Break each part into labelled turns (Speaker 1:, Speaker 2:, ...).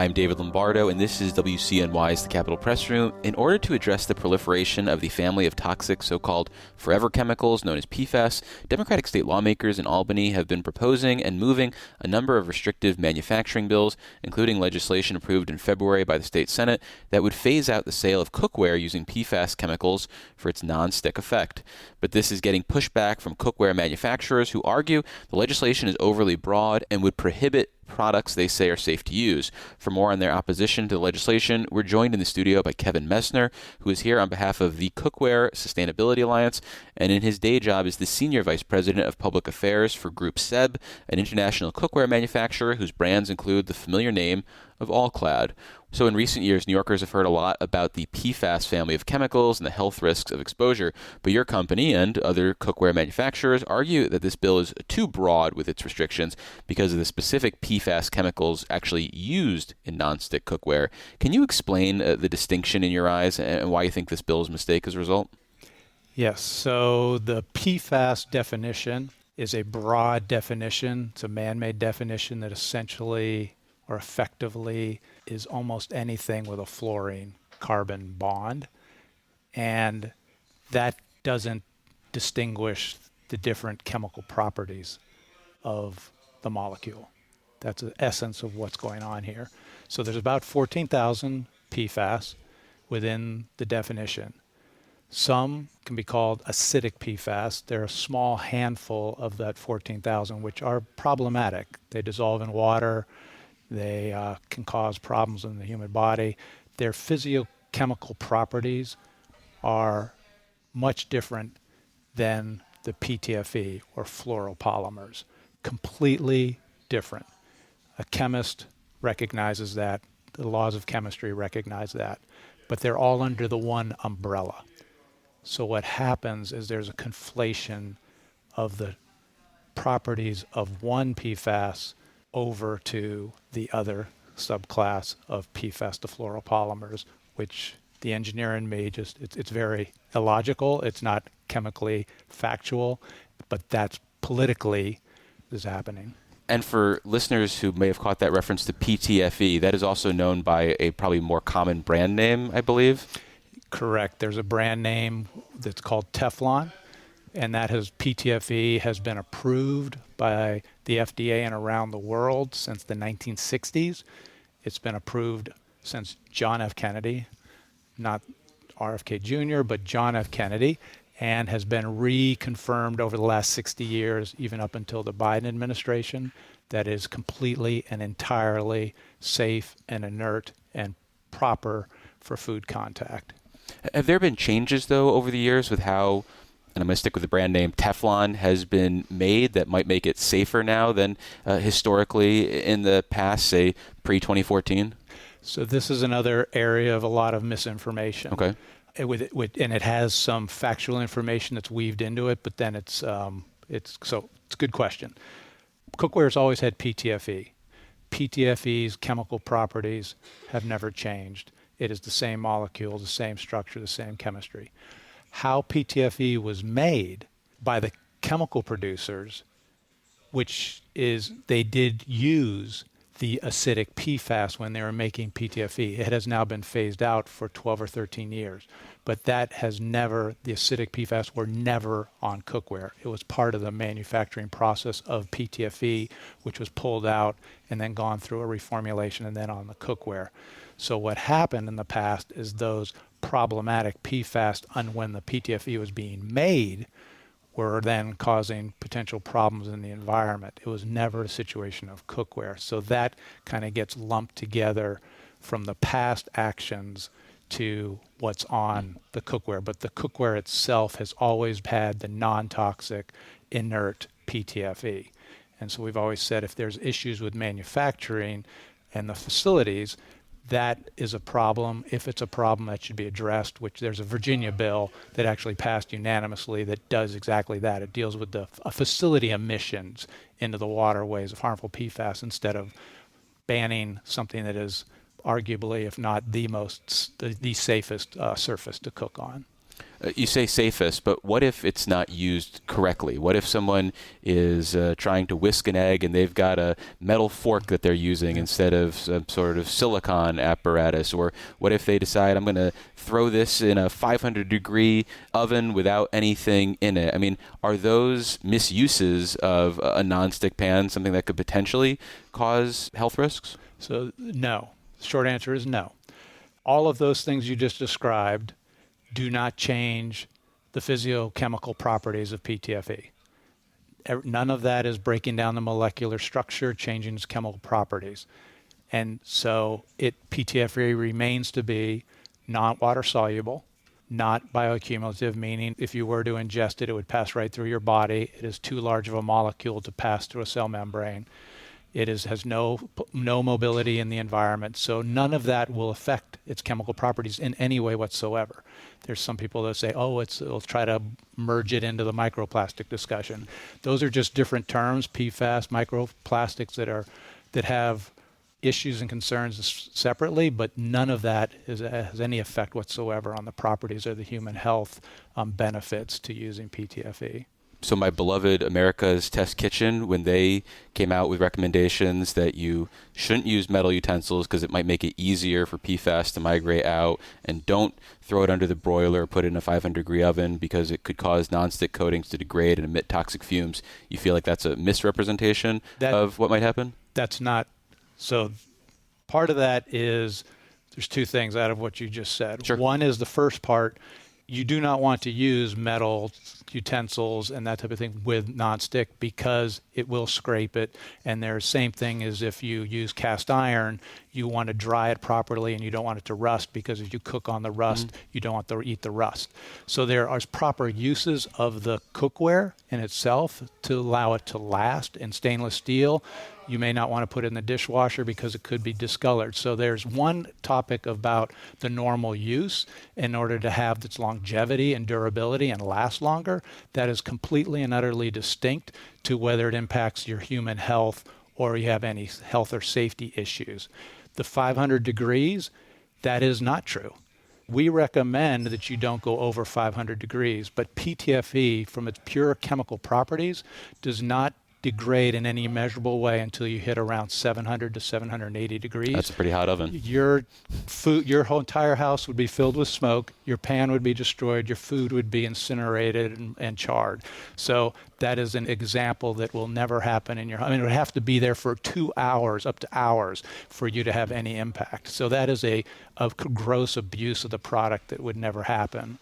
Speaker 1: I'm David Lombardo, and this is WCNY's The Capitol Press Room. In order to address the proliferation of the family of toxic so-called forever chemicals known as PFAS, Democratic state lawmakers in Albany have been proposing and moving a number of restrictive manufacturing bills, including legislation approved in February by the state Senate that would phase out the sale of cookware using PFAS chemicals for its non-stick effect. But this is getting pushback from cookware manufacturers who argue the legislation is overly broad and would prohibit products they say are safe to use. For more on their opposition to the legislation, we're joined in the studio by Kevin Messner, who is here on behalf of the Cookware Sustainability Alliance, and in his day job is the Senior Vice President of Public Affairs for Groupe SEB, an international cookware manufacturer whose brands include the familiar name of All-Clad. So in recent years, New Yorkers have heard a lot about the PFAS family of chemicals and the health risks of exposure, but your company and other cookware manufacturers argue that this bill is too broad with its restrictions because of the specific PFAS chemicals actually used in nonstick cookware. Can you explain the distinction in your eyes and why you think this bill is a mistake as a result?
Speaker 2: Yes, so the PFAS definition is a broad definition. It's a man-made definition that essentially or effectively is almost anything with a fluorine-carbon bond. And that doesn't distinguish the different chemical properties of the molecule. That's the essence of what's going on here. So there's about 14,000 PFAS within the definition. Some can be called acidic PFAS. There are a small handful of that 14,000 which are problematic. They dissolve in water. They can cause problems in the human body. Their physiochemical properties are much different than the PTFE or fluoropolymers. Completely different. A chemist recognizes that. The laws of chemistry recognize that. But they're all under the one umbrella. So what happens is there's a conflation of the properties of one PFAS over to the other subclass of PFAS fluoropolymers, which the engineer in me it's very illogical. It's not chemically factual, but that's politically is happening.
Speaker 1: And for listeners who may have caught that reference to PTFE, that is also known by a probably more common brand name, I believe.
Speaker 2: Correct. There's a brand name that's called Teflon, and that PTFE has been approved by the FDA and around the world since the 1960s. It's been approved since John F. Kennedy, not RFK Jr., but John F. Kennedy, and has been reconfirmed over the last 60 years, even up until the Biden administration, that is completely and entirely safe and inert and proper for food contact.
Speaker 1: Have there been changes, though, over the years with how, and I'm going to stick with the brand name, Teflon has been made that might make it safer now than historically in the past, say, pre-2014?
Speaker 2: So this is another area of a lot of misinformation.
Speaker 1: Okay.
Speaker 2: And it has some factual information that's weaved into it, but then it's a good question. Cookware has always had PTFE. PTFE's chemical properties have never changed. It is the same molecule, the same structure, the same chemistry. How PTFE was made by the chemical producers, which is they did use the acidic PFAS when they were making PTFE. It has now been phased out for 12 or 13 years. But that has never, the acidic PFAS were never on cookware. It was part of the manufacturing process of PTFE, which was pulled out and then gone through a reformulation and then on the cookware. So what happened in the past is those problematic PFAS, and when the PTFE was being made, were then causing potential problems in the environment. It was never a situation of cookware. So that kind of gets lumped together from the past actions to what's on the cookware. But the cookware itself has always had the non-toxic, inert PTFE. And so we've always said if there's issues with manufacturing and the facilities, that is a problem. If it's a problem that should be addressed, which there's a Virginia bill that actually passed unanimously that does exactly that. It deals with the facility emissions into the waterways of harmful PFAS instead of banning something that is arguably, if not the safest surface to cook on.
Speaker 1: You say safest, but what if it's not used correctly? What if someone is trying to whisk an egg and they've got a metal fork that they're using instead of some sort of silicone apparatus? Or what if they decide, I'm going to throw this in a 500-degree oven without anything in it? I mean, are those misuses of a nonstick pan something that could potentially cause health risks?
Speaker 2: So no. The short answer is no. All of those things you just described do not change the physiochemical properties of PTFE. None of that is breaking down the molecular structure, changing its chemical properties. And so PTFE remains to be not water soluble, not bioaccumulative, meaning if you were to ingest it, it would pass right through your body. It is too large of a molecule to pass through a cell membrane. It has no mobility in the environment, so none of that will affect its chemical properties in any way whatsoever. There's some people that say, it'll try to merge it into the microplastic discussion. Those are just different terms, PFAS, microplastics that have issues and concerns separately, but none of that has any effect whatsoever on the properties or the human health benefits to using PTFE.
Speaker 1: So my beloved America's Test Kitchen, when they came out with recommendations that you shouldn't use metal utensils because it might make it easier for PFAS to migrate out, and don't throw it under the broiler or put it in a 500-degree oven because it could cause nonstick coatings to degrade and emit toxic fumes, you feel like that's a misrepresentation of what might happen?
Speaker 2: That's not. So part of that is there's two things out of what you just said.
Speaker 1: Sure.
Speaker 2: One is the first part. You do not want to use metal utensils and that type of thing with nonstick because it will scrape it. And there's same thing as if you use cast iron, you want to dry it properly and you don't want it to rust, because if you cook on the rust, you don't want to eat the rust. So there are proper uses of the cookware in itself to allow it to last. In stainless steel, you may not want to put it in the dishwasher because it could be discolored. So there's one topic about the normal use in order to have its longevity and durability and last longer that is completely and utterly distinct to whether it impacts your human health or you have any health or safety issues. The 500 degrees, that is not true. We recommend that you don't go over 500 degrees, but PTFE, from its pure chemical properties, does not degrade in any measurable way until you hit around 700 to 780 degrees.
Speaker 1: That's a pretty hot oven.
Speaker 2: Your whole entire house would be filled with smoke. Your pan would be destroyed. Your food would be incinerated and charred. So that is an example that will never happen in your home. I mean, it would have to be there for 2 hours, up to hours, for you to have any impact. So that is a gross abuse of the product that would never happen.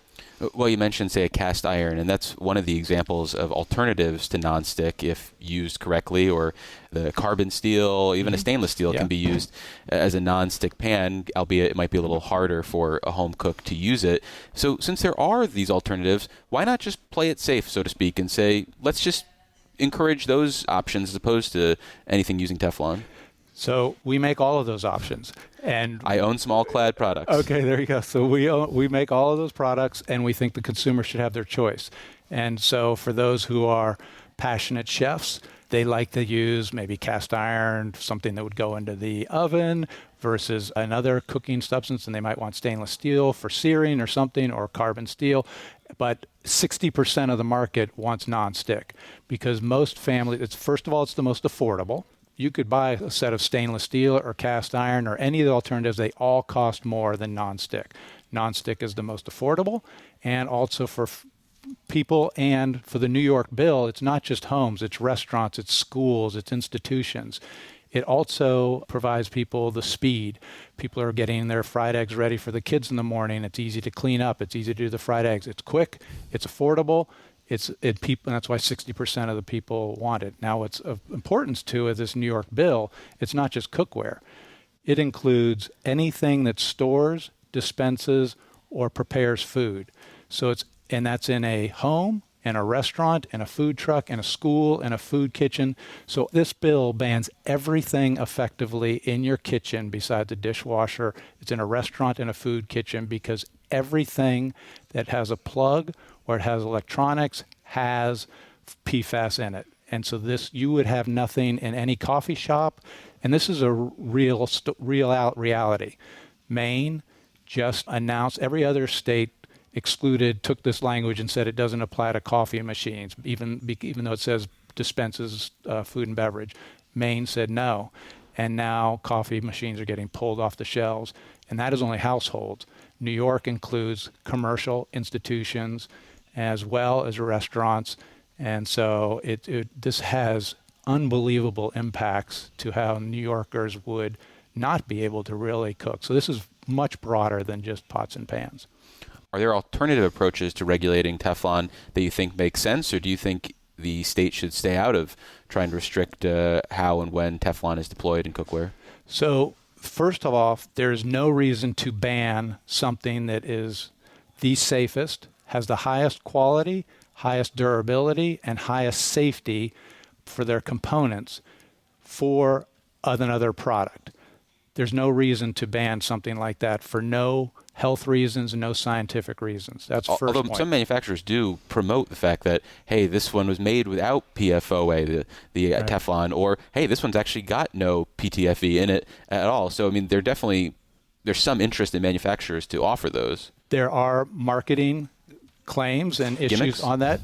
Speaker 1: Well, you mentioned, say, a cast iron, and that's one of the examples of alternatives to nonstick if used correctly, or the carbon steel, even a stainless steel can be used as a nonstick pan, albeit it might be a little harder for a home cook to use it. So since there are these alternatives, why not just play it safe, so to speak, and say, let's just encourage those options as opposed to anything using Teflon?
Speaker 2: So we make all of those options. And
Speaker 1: I own small clad products.
Speaker 2: Okay, there you go. So we make all of those products, and we think the consumer should have their choice. And so for those who are passionate chefs, they like to use maybe cast iron, something that would go into the oven, versus another cooking substance, and they might want stainless steel for searing or something, or carbon steel. But 60% of the market wants nonstick, because most families, first of all, it's the most affordable. You could buy a set of stainless steel or cast iron or any of the alternatives. They all cost more than nonstick. Nonstick is the most affordable, and also for people, and for the New York bill, it's not just homes, it's restaurants, it's schools, it's institutions. It also provides people the speed. People are getting their fried eggs ready for the kids in the morning. It's easy to clean up. It's easy to do the fried eggs. It's quick. It's affordable. And that's why 60% of the people want it. Now, what's of importance to this New York bill, it's not just cookware. It includes anything that stores, dispenses, or prepares food. And that's in a home, in a restaurant, in a food truck, in a school, in a food kitchen. So this bill bans everything effectively in your kitchen besides the dishwasher. It's in a restaurant and a food kitchen, because everything that has a plug or it has electronics has PFAS in it. And so you would have nothing in any coffee shop. And this is a real out reality. Maine just announced, every other state took this language and said it doesn't apply to coffee machines, even though it says dispenses food and beverage. Maine said no. And now coffee machines are getting pulled off the shelves. And that is only households. New York includes commercial institutions as well as restaurants. And so this has unbelievable impacts to how New Yorkers would not be able to really cook. So this is much broader than just pots and pans.
Speaker 1: Are there alternative approaches to regulating Teflon that you think make sense, or do you think the state should stay out of trying to restrict how and when Teflon is deployed in cookware?
Speaker 2: So first of all, there's no reason to ban something that is the safest, has the highest quality, highest durability, and highest safety for their components for another product. There's no reason to ban something like that for no health reasons and no scientific reasons. That's first
Speaker 1: Although
Speaker 2: point.
Speaker 1: some manufacturers do promote the fact that, hey, this one was made without PFOA, the
Speaker 2: Right.
Speaker 1: Teflon, or hey, this one's actually got no PTFE in it at all. So I mean, there's some interest in manufacturers to offer those.
Speaker 2: There are marketing claims and issues
Speaker 1: Gimmicks?
Speaker 2: on that,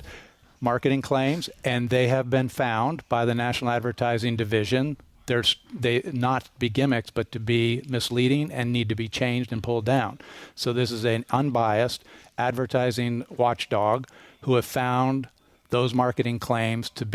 Speaker 2: marketing claims, and they have been found by the National Advertising Division. They not be gimmicks, but to be misleading and need to be changed and pulled down. So this is an unbiased advertising watchdog who have found those marketing claims to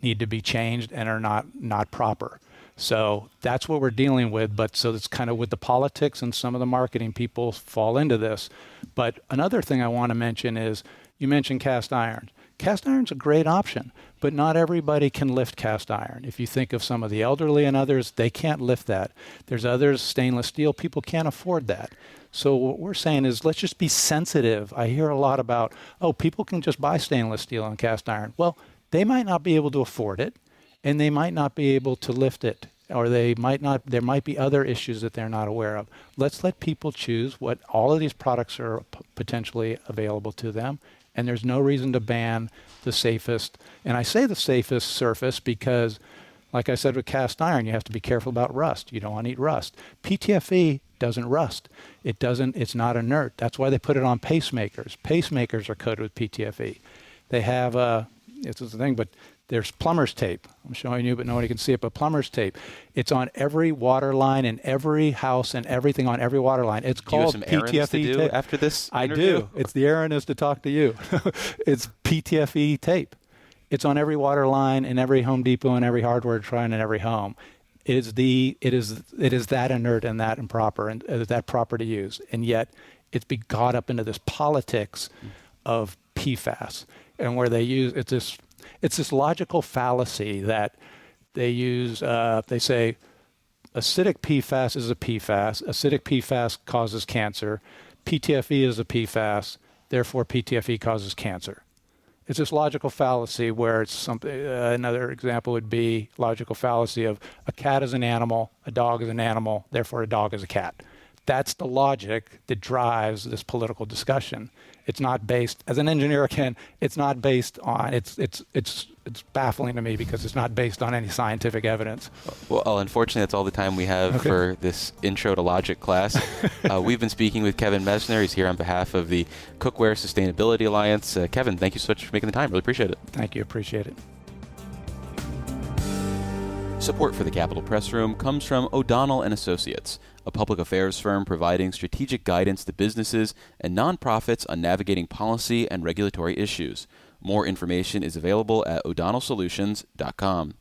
Speaker 2: need to be changed and are not proper. So that's what we're dealing with. But so it's kind of with the politics, and some of the marketing people fall into this. But another thing I want to mention is, you mentioned cast iron. Cast iron's a great option, but not everybody can lift cast iron. If you think of some of the elderly and others, they can't lift that. There's others, stainless steel, people can't afford that. So what we're saying is, let's just be sensitive. I hear a lot about, people can just buy stainless steel and cast iron. Well, they might not be able to afford it, and they might not be able to lift it, or there might be other issues that they're not aware of. Let's let people choose what all of these products are potentially available to them. And there's no reason to ban the safest. And I say the safest surface because, like I said with cast iron, you have to be careful about rust. You don't want to eat rust. PTFE doesn't rust. It's not inert. That's why they put it on pacemakers. Pacemakers are coated with PTFE. They have, this is the thing, but there's plumber's tape. I'm showing you, but nobody can see it, but plumber's tape. It's on every water line in every house and everything on every water line. It's called PTFE tape.
Speaker 1: Do you have some errands to do after this interview?
Speaker 2: I do. It's the errand is to talk to you. It's PTFE tape. It's on every water line in every Home Depot and every hardware shrine in every home. It is that inert and that improper and that proper to use. And yet it's been caught up into this politics of PFAS, and where they use it's this logical fallacy that they use. They say acidic PFAS is a PFAS. Acidic PFAS causes cancer. PTFE is a PFAS. Therefore, PTFE causes cancer. It's this logical fallacy where it's something. Another example would be logical fallacy of a cat is an animal, a dog is an animal, therefore a dog is a cat. That's the logic that drives this political discussion. It's not based, as an engineer again, it's not based on, it's baffling to me because it's not based on any scientific evidence.
Speaker 1: Well, unfortunately, that's all the time we have for this Intro to Logic class. We've been speaking with Kevin Messner. He's here on behalf of the Cookware Sustainability Alliance. Kevin, thank you so much for making the time. Really appreciate it.
Speaker 2: Thank you. Appreciate it.
Speaker 1: Support for the Capitol Press Room comes from O'Donnell & Associates, a public affairs firm providing strategic guidance to businesses and nonprofits on navigating policy and regulatory issues. More information is available at o'donnellsolutions.com.